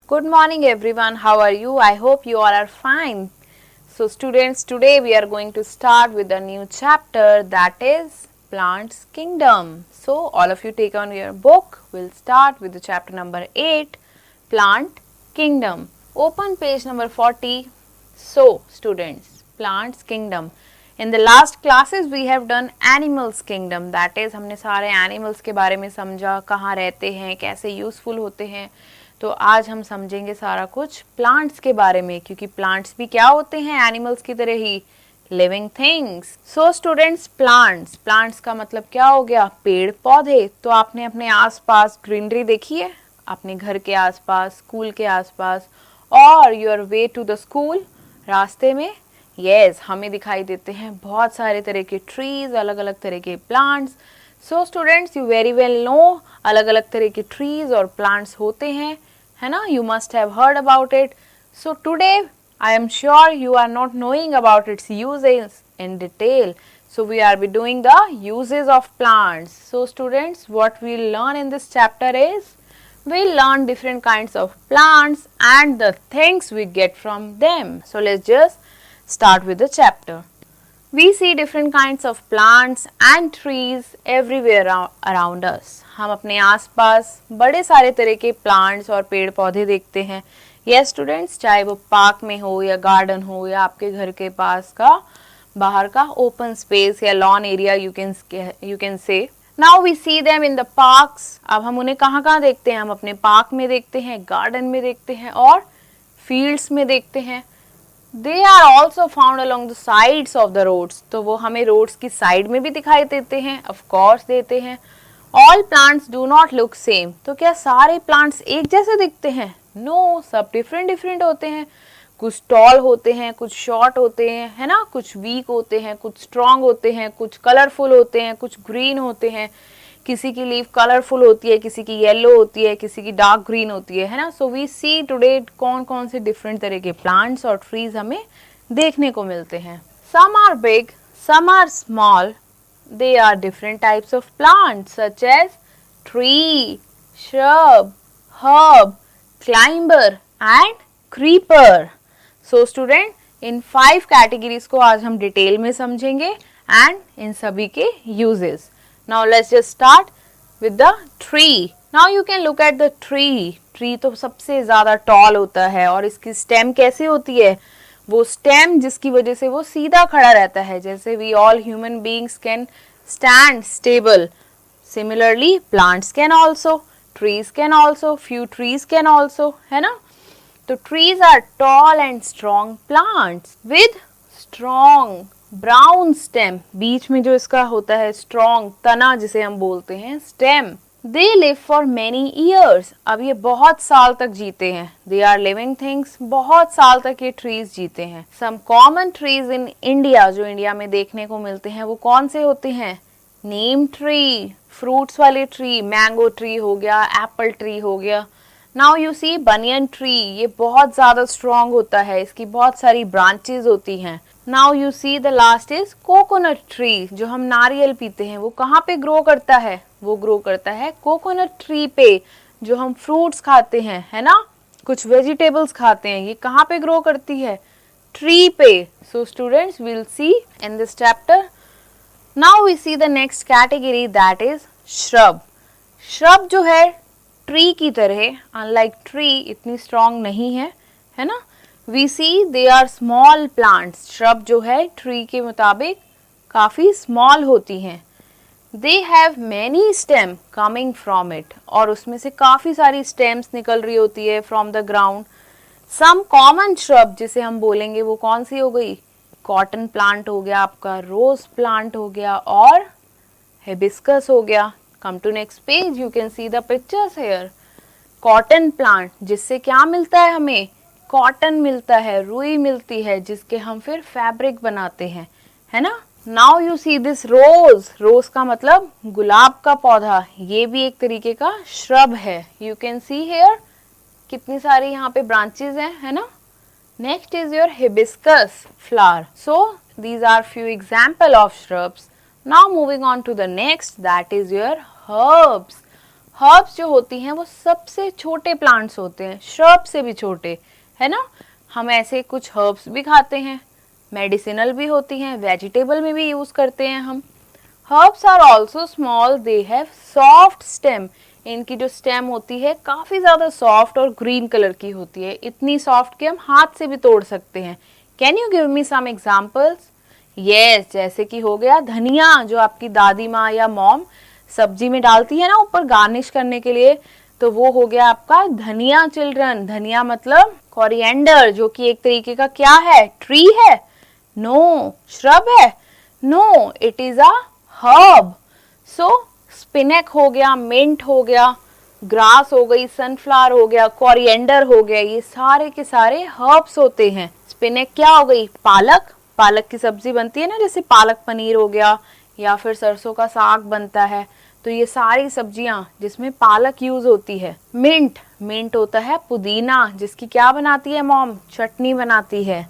Good morning everyone. How are you? I hope you all are fine. So students, today we are going to start with a new chapter, that is Plants Kingdom. So all of you take on your book. We'll start with the chapter number 8, Plant Kingdom. Open page number 40. So students, Plants Kingdom. In the last classes we have done Animals Kingdom. That is, हमने सारे animals के बारे में समझा, कहाँ रहते हैं, कैसे useful होते हैं. तो आज हम समझेंगे सारा कुछ प्लांट्स के बारे में, क्योंकि प्लांट्स भी क्या होते हैं, एनिमल्स की तरह ही living things. So students, plants का मतलब क्या हो गया, पेड़ पौधे. तो आपने अपने आसपास ग्रीनरी देखी है, अपने घर के आसपास, स्कूल के आसपास, और your way to the school, रास्ते में यस हमें दिखाई देते हैं बहुत सारे तरह के ट्रीज, अलग अलग तरह के plants. So students, you very well know अलग अलग तरह के ट्रीज और प्लांट्स होते हैं, है ना. You must have heard about it. So today I am sure you are not knowing about its uses in detail. So we are be doing the uses of plants. So students, what we learn in this chapter is, we learn different kinds of plants and the things we get from them. So let's just start with the chapter. We see different kinds of plants and trees everywhere around us. हम अपने आसपास बड़े सारे तरह के plants और पेड़ पौधे देखते हैं. Yes students, चाहे वो पार्क में हो या गार्डन हो या आपके घर के पास का बाहर का ओपन स्पेस या lawn area, you can say. Now we see them in the parks. अब हम उन्हें कहाँ कहाँ देखते हैं, हम अपने पार्क में देखते हैं, गार्डन में देखते हैं और फील्ड्स में देखते हैं. They are also found along the sides of the roads. तो वो हमें रोड्स की साइड में भी दिखाई देते हैं, ऑफ कोर्स देते हैं. All plants do not look same. तो क्या सारे प्लांट्स एक जैसे दिखते हैं? नो, सब डिफरेंट डिफरेंट होते हैं. कुछ टॉल होते हैं, कुछ शॉर्ट होते हैं, है ना, कुछ वीक होते हैं, कुछ स्ट्रॉन्ग होते हैं, कुछ कलरफुल होते हैं, कुछ ग्रीन होते हैं. किसी की लीफ कलरफुल होती है, किसी की येलो होती है, किसी की डार्क ग्रीन होती है ना. सो वी सी टुडे कौन कौन से डिफरेंट तरह के प्लांट्स और ट्रीज हमें देखने को मिलते हैं. Some are big, some are small. They are different types of plants such as tree, shrub, herb, climber and creeper. So student, इन 5 कैटेगरीज को आज हम डिटेल में समझेंगे एंड इन सभी के uses. Now let's just start with the tree. Now you can look at the tree. Tree तो सबसे ज्यादा टॉल होता है और इसकी स्टेम कैसे होती है, वो स्टेम जिसकी वजह से वो सीधा खड़ा रहता है, जैसे we all human beings can stand stable. Similarly plants can also, trees can also, few trees can also, है ना. तो trees are tall and strong plants with strong brown stem. बीच में जो इसका होता है strong तना जिसे हम बोलते हैं stem. They live for many years. अब ये बहुत साल तक जीते हैं. They are living things. बहुत साल तक ये trees जीते हैं. Some common trees in India, जो इंडिया में देखने को मिलते हैं, वो कौन से होते हैं? नीम ट्री, फ्रूट्स वाले ट्री, मैंगो ट्री हो गया, एप्पल ट्री हो गया. Now you see banyan tree. ये बहुत ज्यादा स्ट्रॉन्ग होता है, इसकी बहुत सारी ब्रांचेस होती हैं. Now you see the last is coconut tree. जो हम नारियल पीते हैं वो कहाँ पे ग्रो करता है? वो ग्रो करता है कोकोनट ट्री पे. जो हम फ्रूट्स खाते हैं, है ना, कुछ वेजिटेबल्स खाते हैं, ये कहाँ पे ग्रो करती है? ट्री पे. So students, will see in this chapter. Now we see the next category, that is shrub. Shrub जो है ट्री की तरह, unlike tree इतनी strong नहीं है, है ना. We see they are small plants. Shrub जो है ट्री के मुताबिक काफी small होती हैं. They have many stem coming from it. और उसमें से काफी सारी stems निकल रही होती है from the ground. Some common shrub जिसे हम बोलेंगे वो कौन सी हो गई? कॉटन प्लांट हो गया आपका, रोज प्लांट हो गया और हिबिस्कस हो गया. Come to next page, you can see the pictures here. Cotton plant, जिससे क्या मिलता है हमें? कॉटन मिलता है, रुई मिलती है, जिसके हम फिर फैब्रिक बनाते हैं, है ना. नाउ यू सी दिस रोज. रोज का मतलब गुलाब का पौधा. ये भी एक तरीके का श्रब है. यू कैन सी हेयर कितनी सारी यहाँ पे ब्रांचेस हैं, है ना. Next is your hibiscus flower. So these are few example of shrubs. Now moving on to the next, that is your herbs. Herbs जो होती हैं वो सबसे छोटे प्लांट्स होते हैं, श्रब से भी छोटे, है ना। हम ऐसे कुछ हर्ब्स भी खाते हैं, मेडिसिनल भी होती हैं, वेजिटेबल में भी यूज करते हैं हम। Herbs are also small, they have soft stem, इनकी जो स्टेम होती है काफी ज्यादा सॉफ्ट और ग्रीन कलर की होती है, इतनी सॉफ्ट कि हम हाथ से भी तोड़ सकते हैं। Can you give me some examples? Yes, जैसे कि हो गया धनिया, जो आपकी दादी माँ या मॉम सब्जी में डालती है ना ऊपर गार्निश करने के लिए, तो वो हो गया आपका धनिया चिल्ड्रन। धनिया मतलब कोरिएंडर, जो कि एक तरीके का क्या है, ट्री है? नो, श्रब है? No, it is a herb. So spinach हो गया, मिंट हो गया, ग्रास हो गई, सनफ्लावर हो गया, कोरिएंडर हो गया, ये सारे के सारे हर्ब्स होते हैं। स्पिनेक क्या हो गई? पालक, पालक की सब्जी बनती है ना, जैसे पालक पनीर हो गया या फिर सरसों का साग बनता है, तो ये सारी सब्जियां जिसमें पालक यूज होती है। मिंट, मिंट होता है पुदीना, जिसकी क्या बनाती है मॉम? चटनी बनाती है।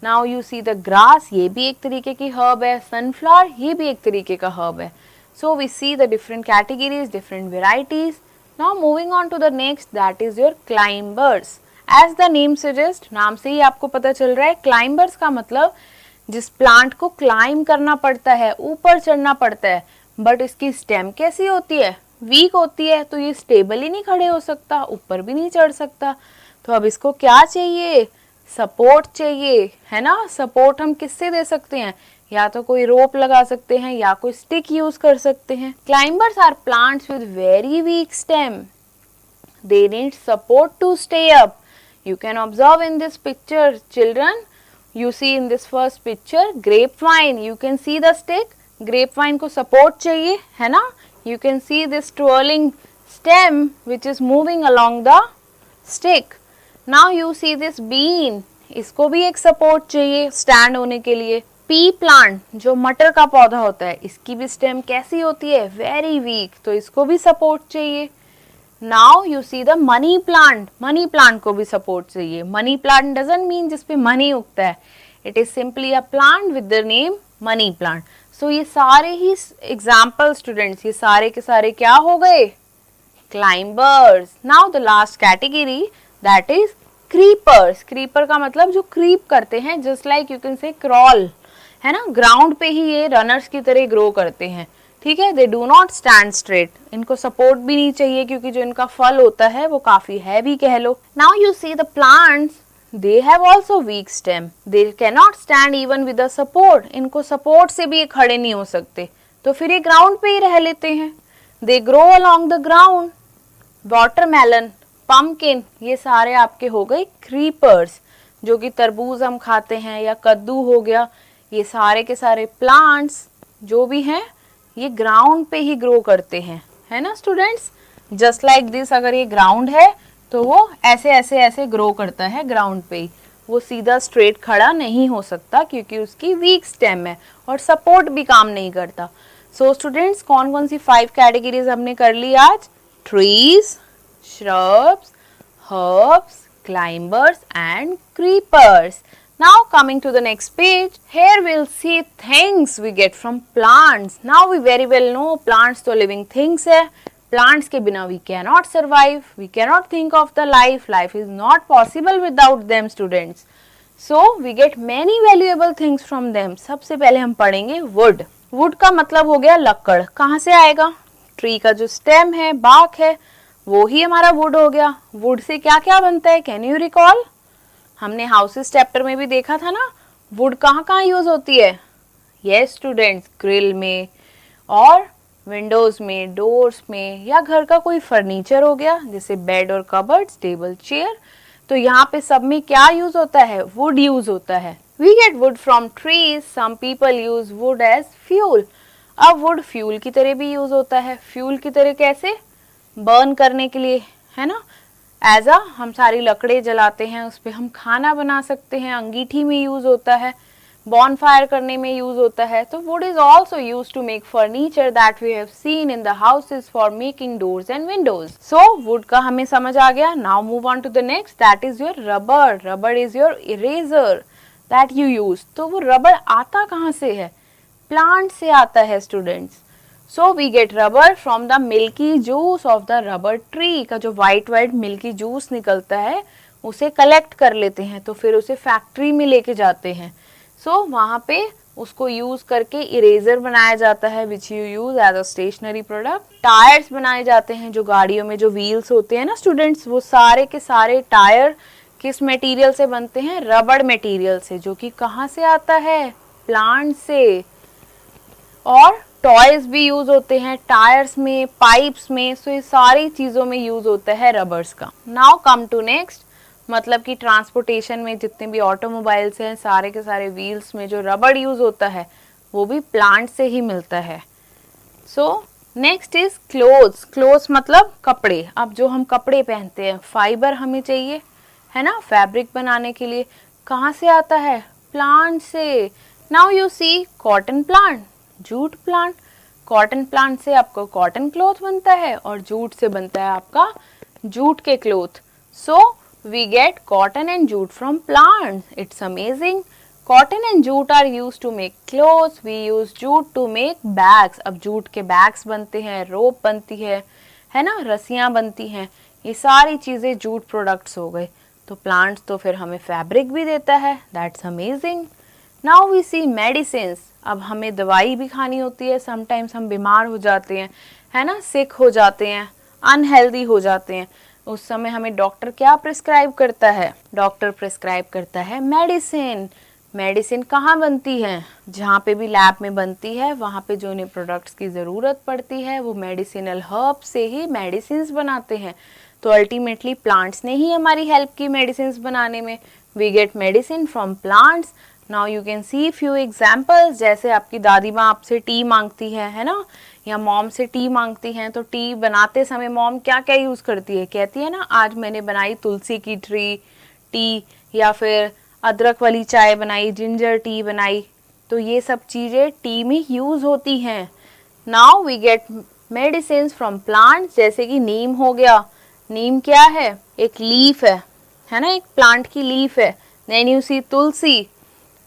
Now you see the grass, ये भी एक तरीके की हर्ब है। सनफ्लावर, ये भी एक तरीके का हर्ब है। So we see the different categories, different varieties. Now moving on to the next, that is your climbers. As the name suggest, नाम से ही आपको पता चल रहा है, क्लाइंबर्स का मतलब जिस प्लांट को क्लाइम करना पड़ता है, ऊपर चढ़ना पड़ता है, बट इसकी स्टेम कैसी होती है? वीक होती है, तो ये स्टेबल ही नहीं खड़े हो सकता, ऊपर भी नहीं चढ़ सकता। तो अब इसको क्या चाहिए? सपोर्ट चाहिए, है ना। सपोर्ट हम किससे दे सकते हैं? या तो कोई रोप लगा सकते हैं या कोई स्टिक यूज कर सकते हैं। Climbers are plants with very weak stem, they need support to stay up. You can observe in this picture, children, you see in this first picture grapevine, you can see the stick, grapevine को support चाहिए, है ना। You can see this twirling stem which is moving along the stick. Now you see this bean, इसको भी एक support चाहिए stand होने के लिए। पी प्लांट, जो मटर का पौधा होता है, इसकी भी स्टेम कैसी होती है? वेरी वीक, तो इसको भी सपोर्ट चाहिए। Now you see the money plant, money plant को भी सपोर्ट चाहिए। मनी प्लांट डजंट मीन जिसपे मनी उगता है, it is simply a plant with the name money plant. So ये सारे ही एग्जाम्पल स्टूडेंट्स, ये सारे के सारे क्या हो गए? Climbers. Now the last category, that is creepers. Creeper का मतलब जो क्रीप करते हैं, जस्ट लाइक यू कैन से क्रॉल, है ना। ग्राउंड पे ही ये रनर्स की तरह ग्रो करते हैं, ठीक है। They do not stand straight, इनको सपोर्ट भी नहीं चाहिए क्योंकि जो इनका फल होता है वो काफी हैवी कह लो। Now you see the plants, they have also weak stem, they can not stand even with a support, इनको सपोर्ट से भी ये खड़े नहीं हो सकते, तो फिर ये ग्राउंड पे ही रह लेते हैं। They grow along the ground. Watermelon, pumpkin, ये सारे आपके हो गए क्रीपर्स, जो कि तरबूज हम खाते हैं या कद्दू हो गया, ये सारे के सारे प्लांट्स जो भी हैं ये ग्राउंड पे ही ग्रो करते हैं, है ना स्टूडेंट्स। जस्ट लाइक दिस, अगर ये ग्राउंड है तो वो ऐसे ऐसे ऐसे ग्रो करता है ग्राउंड पे ही, वो सीधा स्ट्रेट खड़ा नहीं हो सकता क्योंकि उसकी वीक स्टेम है और सपोर्ट भी काम नहीं करता। सो स्टूडेंट्स, कौन कौन सी 5 कैटेगरीज हमने कर ली आज? Trees, shrubs, herbs, climbers and creepers. Now coming to the next page, here we'll see things we get from plants. Now we very well know plants तो living things है, plants के बिना we cannot survive, we cannot think of the life, life is not possible without them students. So we get many valuable things from them. सबसे पहले हम पढ़ेंगे wood. wood का मतलब हो गया लकड़, कहाँ से आएगा? ट्री का जो स्टेम है, bark है, वो ही हमारा वुड हो गया। वुड से क्या क्या बनता है? Can you recall? हमने हाउसेस चैप्टर में भी देखा था ना, वुड कहाँ कहाँ यूज होती है? यस स्टूडेंट्स, ग्रिल में और विंडोज में, डोर्स में, या घर का कोई फर्नीचर हो गया जैसे बेड और कबर्ड्स, टेबल, चेयर, तो यहाँ पे सब में क्या यूज होता है? वुड यूज होता है। We get wood from trees, some people use wood as fuel. अब वुड फ्यूल की तरह भी यूज होता है। फ्यूल की तरह कैसे? बर्न करने के लिए, है ना। एज अ हम सारी लकड़े जलाते हैं, उस पर हम खाना बना सकते हैं, अंगीठी में यूज होता है, बॉन फायर करने में यूज होता है। तो wood is also use to make furniture that we have seen in the houses for making doors and windows. So wood का हमें समझ आ गया। Now move on to the next, that is your rubber. Rubber is your eraser that you use. तो वो rubber आता कहाँ से है? प्लांट से आता है students. So we get rubber from the milky juice of the rubber tree. का जो वाइट वाइट मिल्की जूस निकलता है उसे कलेक्ट कर लेते हैं, तो फिर उसे फैक्ट्री में लेके जाते हैं। सो वहाँ पे उसको यूज करके इरेजर बनाया जाता है which you use as a stationery product. Tyres बनाए जाते हैं, जो गाड़ियों में जो व्हील्स होते हैं ना स्टूडेंट्स, वो सारे के सारे टायर किस मटेरियल से बनते हैं? रबड़ मटेरियल से, जो कि कहाँ से आता है? प्लांट से। और टॉयज भी यूज होते हैं टायर्स में, पाइप्स में, सो ये सारी चीजों में यूज होता है रबर्स का। नाउ कम टू नेक्स्ट, मतलब कि ट्रांसपोर्टेशन में जितने भी ऑटोमोबाइल्स हैं सारे के सारे व्हील्स में जो रबड़ यूज होता है वो भी प्लांट से ही मिलता है। So next is clothes. Clothes मतलब कपड़े। अब जो हम कपड़े पहनते हैं, फाइबर हमें चाहिए है ना फैब्रिक बनाने के लिए, कहाँ से आता है? प्लांट से। Now you see cotton plant, jute plant. Cotton plant से आपको कॉटन क्लॉथ बनता है और जूट से बनता है आपका जूट के cloth. So we get cotton and jute from plants. It's amazing. Cotton and jute are use to make clothes, we use jute to make bags. अब जूट के बैग्स बनते हैं, रोप बनती है ना, रस्सियां बनती हैं, ये सारी चीजें जूट प्रोडक्ट्स हो गए। तो प्लांट्स तो फिर हमें फैब्रिक भी देता है, that's amazing. Now we see medicines. अब हमें दवाई भी खानी होती है, समटाइम्स हम बीमार हो जाते हैं है ना, सिक हो जाते हैं, अनहेल्दी हो जाते हैं, उस समय हमें डॉक्टर क्या प्रिस्क्राइब करता है? डॉक्टर प्रिस्क्राइब करता है मेडिसिन। मेडिसिन कहाँ बनती है? जहाँ पे भी लैब में बनती है वहाँ पे जो इन्हें प्रोडक्ट्स की ज़रूरत पड़ती है वो मेडिसिनल हर्ब से ही मेडिसिन्स बनाते हैं। तो अल्टीमेटली प्लांट्स ने ही हमारी हेल्प की मेडिसिन्स बनाने में। We get medicine from plants. Now you can see few examples, जैसे आपकी दादी माँ आपसे टी मांगती है ना, या मॉम से टी मांगती हैं, तो टी बनाते समय मॉम क्या क्या यूज़ करती है? कहती है ना आज मैंने बनाई तुलसी की टी, या फिर अदरक वाली चाय बनाई, जिंजर टी बनाई। तो ये सब चीज़ें टी में यूज़ होती हैं। Now we get medicine from plants, जैसे कि नीम हो गया। नीम क्या है? एक लीफ है ना, एक प्लांट की लीफ है। देन यू सी तुलसी,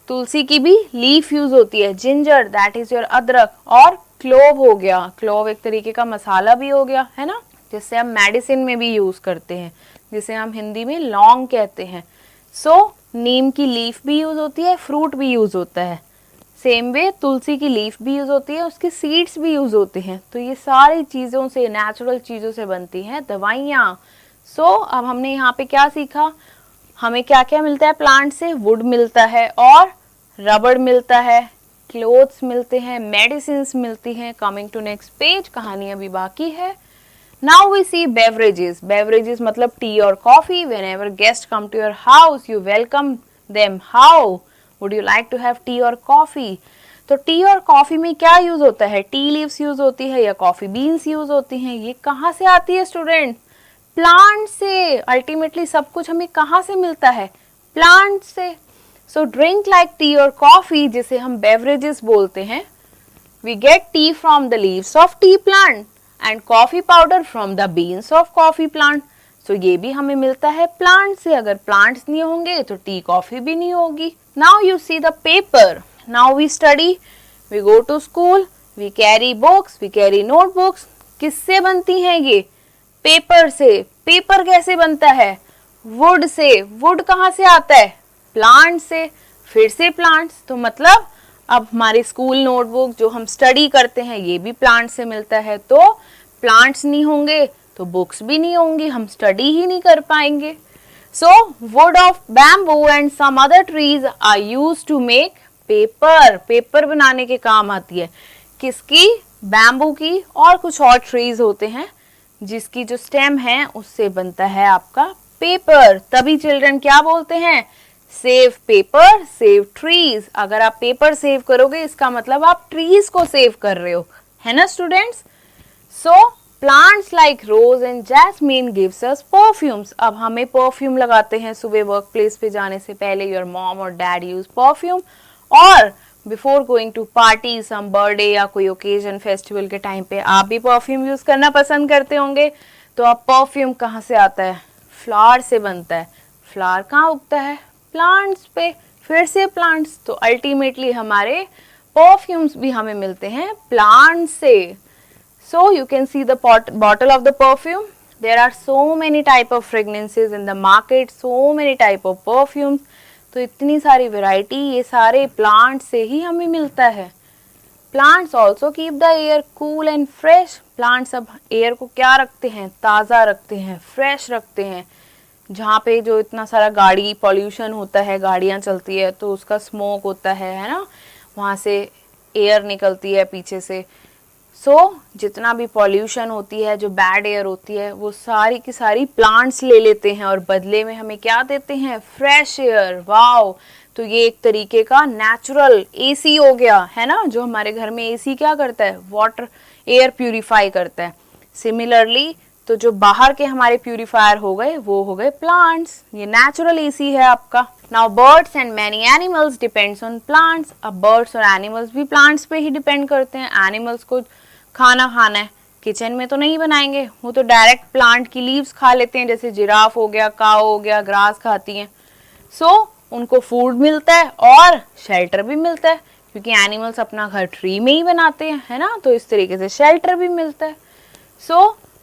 तुलसी की भी लीफ यूज होती है। जिंजर दैट इज योर अदरक। और क्लोव हो गया, क्लोव एक तरीके का मसाला भी हो गया है ना, जिससे हम मेडिसिन में भी यूज करते हैं, जिसे हम हिंदी में लौंग कहते हैं। सो नीम की लीफ भी यूज होती है, फ्रूट भी यूज होता है। सेम वे तुलसी की लीफ भी यूज होती है, उसके सीड्स भी यूज होते हैं। तो ये सारी चीज़ों से, नेचुरल चीज़ों से बनती हैं दवाइयाँ। सो अब हमने यहाँ पे क्या सीखा? हमें क्या क्या मिलता है प्लांट से? वुड मिलता है और रबड़ मिलता है, क्लोथ्स मिलते हैं, मेडिसिन्स मिलती हैं। कमिंग टू नेक्स्ट पेज, कहानी अभी बाकी है। Now we see beverages. Beverages मतलब टी और coffee. Whenever guest come to your house you welcome them. How would you like to have tea और कॉफी? तो टी और कॉफी में क्या यूज होता है? टी लीव्स यूज होती है या कॉफी बीन्स यूज होती हैं। ये कहाँ से आती है स्टूडेंट? प्लांट से। अल्टीमेटली सब कुछ हमें कहाँ से मिलता है? प्लांट से। सो ड्रिंक लाइक टी और कॉफी, जिसे हम बेवरेजेस बोलते हैं, we get tea from the leaves of tea plant and coffee powder from the beans of coffee plant. So ये भी हमें मिलता है प्लांट से। अगर प्लांट्स नहीं होंगे तो टी कॉफी भी नहीं होगी। Now you see the paper. Now we study, we go to school, we carry books, we carry notebooks. किससे बनती हैं ये? पेपर से। पेपर कैसे बनता है? Would say. वुड कहाँ से आता है? प्लांट से। फिर से प्लांट्स, तो मतलब अब हमारे स्कूल नोटबुक जो हम स्टडी करते हैं ये भी प्लांट से मिलता है। तो प्लांट्स नहीं होंगे तो बुक्स भी नहीं होंगी, हम स्टडी ही नहीं कर पाएंगे। So wood of bamboo and some other trees are used to make paper. Paper बनाने के काम आती है। किसकी? बैम्बू की और कुछ और ट्रीज होते हैं जिसकी जो स्टेम है उससे बनता है आपका पेपर। तभी चिल्ड्रन क्या बोलते हैं? Save paper, save trees. अगर आप पेपर सेव करोगे इसका मतलब आप ट्रीज को सेव कर रहे हो, है ना students? So plants like rose and jasmine gives us perfumes. अब हमें परफ्यूम लगाते हैं सुबह वर्क प्लेस पे जाने से पहले। योर मॉम और डैड यूज परफ्यूम, और before going to party, some birthday या कोई ओकेजन फेस्टिवल के टाइम पे आप भी परफ्यूम यूज करना पसंद करते होंगे। तो अब परफ्यूम कहाँ से आता है? फ्लावर से बनता है। फ्लावर कहाँ उगता है? प्लांट्स पे। फिर से प्लांट्स। तो अल्टीमेटली हमारे परफ्यूम्स भी हमें मिलते हैं प्लांट से। So you can see the bottle of the perfume. There are so many type of fragrances in the market, so many type of perfumes. तो इतनी सारी variety ये सारे plants से ही हमें मिलता है. Plants also keep the air cool and fresh. Plants अब air को क्या रखते हैं, ताज़ा रखते हैं, fresh रखते हैं. जहाँ पे जो इतना सारा गाड़ी पॉल्यूशन होता है, गाड़ियाँ चलती है तो उसका स्मोक होता है ना, वहाँ से एयर निकलती है पीछे से. जितना भी पॉल्यूशन होती है, जो बैड एयर होती है, वो सारी की सारी प्लांट्स ले लेते हैं और बदले में हमें क्या देते हैं, फ्रेश एयर. वाओ. तो ये एक तरीके का नेचुरल एसी हो गया है ना. जो हमारे घर में एसी क्या करता है, वाटर एयर प्यूरिफाई करता है. सिमिलरली तो जो बाहर के हमारे प्यूरिफायर हो गए वो हो गए प्लांट्स. ये नेचुरल एसी है आपका. Now birds and many animals depends on plants. अब बर्ड्स और एनिमल्स भी प्लांट्स पे ही डिपेंड करते हैं. एनिमल्स को खाना खाना है, किचन में तो नहीं बनाएंगे, वो तो डायरेक्ट प्लांट की लीव्स खा लेते हैं. जैसे जिराफ हो गया, काऊ हो गया, ग्रास खाती हैं. उनको फूड मिलता है और शेल्टर भी मिलता है, क्योंकि एनिमल्स अपना घर ट्री में ही बनाते हैं, है ना. तो इस तरीके से शेल्टर भी मिलता है.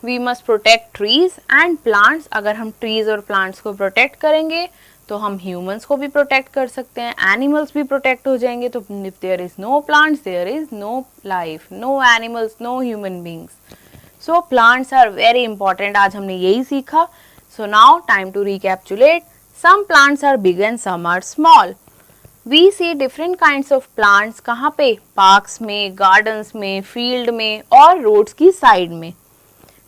We must protect trees and plants. अगर हम ट्रीज और प्लांट्स को प्रोटेक्ट करेंगे तो हम ह्यूमंस को भी प्रोटेक्ट कर सकते हैं, एनिमल्स भी प्रोटेक्ट हो जाएंगे. तो if there is no plants there is no life, no animals, no human beings. So plants are very important. आज हमने यही सीखा. So now time to recapitulate. Some plants are big and some are small. We see different kinds of plants. कहाँ पे, parks में, gardens में, field में और रोड्स की साइड में.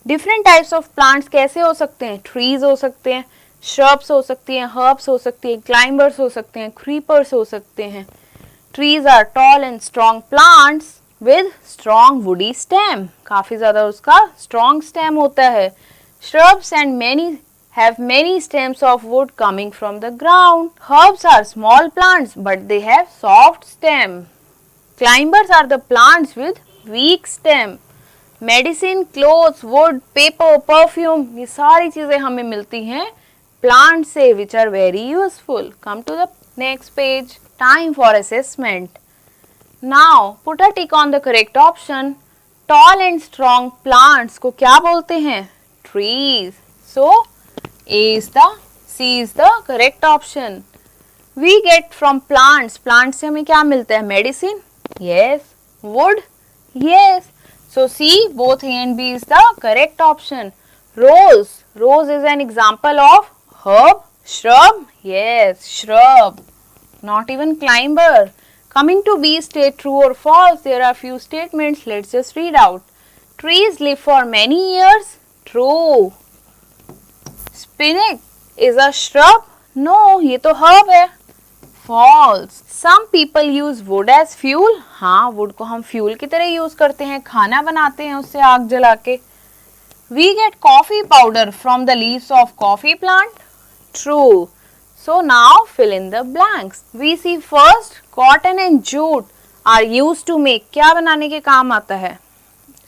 डिफरेंट टाइप्स ऑफ प्लांट्स कैसे हो सकते हैं, ट्रीज हो सकते हैं, श्रब्स हो सकती हैं, हर्ब्स हो सकती हैं, क्लाइंबर्स हो सकते हैं, क्रीपर्स हो सकते हैं. Trees are tall and strong plants with strong woody stem. काफी ज्यादा उसका स्ट्रॉन्ग स्टेम होता है. Shrubs and many have many stems of wood coming from the ground. Herbs are small plants but they have soft stem. Climbers are the plants with weak stem. Medicine, clothes, wood, paper, perfume, ये सारी चीजें हमें मिलती हैं plant से, which are very useful. Come to the next page. Time for assessment. Now put a tick on the correct option. Tall and strong plants को क्या बोलते हैं, trees. So A is the, C is the correct option. We get from plants. Plants से हमें क्या मिलता है, medicine? Yes. Wood? Yes. So C, both A and B is the correct option. Rose. Rose is an example of herb, shrub. Yes, shrub. Not even climber. Coming to B, state true or false. There are few statements. Let's just read out. Trees live for many years. True. Spinach is a shrub? No, ये तो herb है. False. Some people use wood as fuel. हाँ, wood को हम fuel की तरह use करते हैं, खाना बनाते हैं उससे आग जला के. We get coffee powder from the leaves of coffee plant. True. So now fill in the blanks. We see first cotton and jute are used to make. क्या बनाने के काम आता है,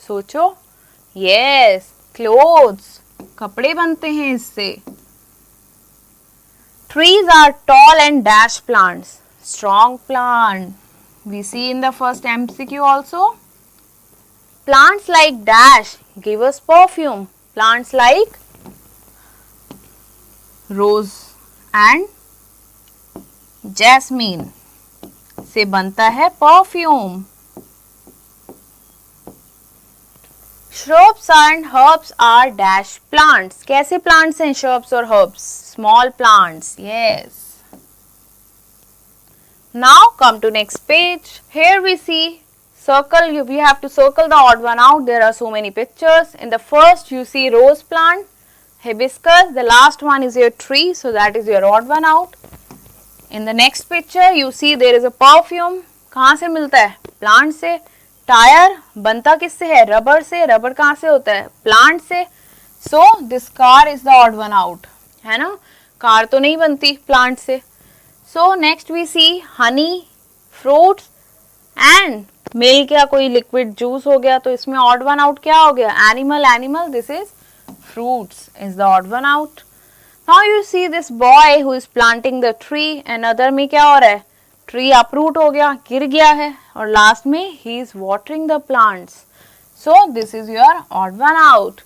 सोचो. Yes, clothes. कपड़े बनते हैं इससे. Trees are tall and dash plants. Strong plant. We see in the first MCQ also. Plants like dash give us perfume. Plants like rose and jasmine से बनता है perfume. Shrubs and herbs are dash plants. कैसे plants हैं shrubs और herbs? Small plants. Yes. Now come to next page. Here we see circle. We have to circle the odd one out. There are so many pictures. In the first you see rose plant, hibiscus. The last one is your tree, so that is your odd one out. In the next picture you see there is a perfume. कहाँ से मिलता है, plant से. Tyre बनता किससे है, rubber से. Rubber कहाँ से होता है, प्लांट से. So this car is the odd one out, है ना. कार तो नहीं बनती प्लांट से. So next we see honey, fruits and milk या कोई लिक्विड जूस हो गया, तो इसमें ऑड वन आउट क्या हो गया, animal. Animal, this is fruits is the odd one out. Now you see this boy who is planting the tree and other में क्या हो रहा है, ट्री अपरूट हो गया, गिर गया है. और लास्ट में he is watering the plants. So this is your odd one out.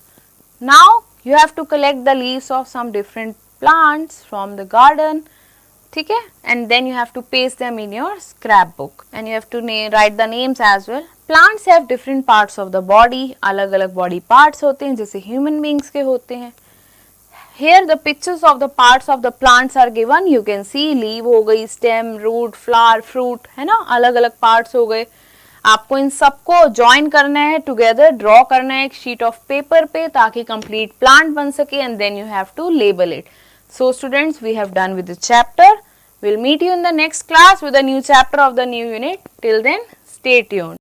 Now you have to collect the leaves of some different plants from the garden. ठीक है, and then you have to paste them in your scrapbook and you have to write the names as well. Plants have different parts of the body. अलग अलग body parts होते हैं जैसे human beings के होते हैं. Here the pictures of the parts of the plants are given. You can see leaf हो गई, stem, root, flower, fruit, है ना, अलग अलग parts हो गए. आपको इन सबको ज्वाइन करना है, टुगेदर ड्रॉ करना है एक शीट ऑफ पेपर पे ताकि कंप्लीट प्लांट बन सके and then you have to label it. So students, we have done with the chapter. We'll meet you in the next class with a new chapter of the new unit. Till then, stay tuned.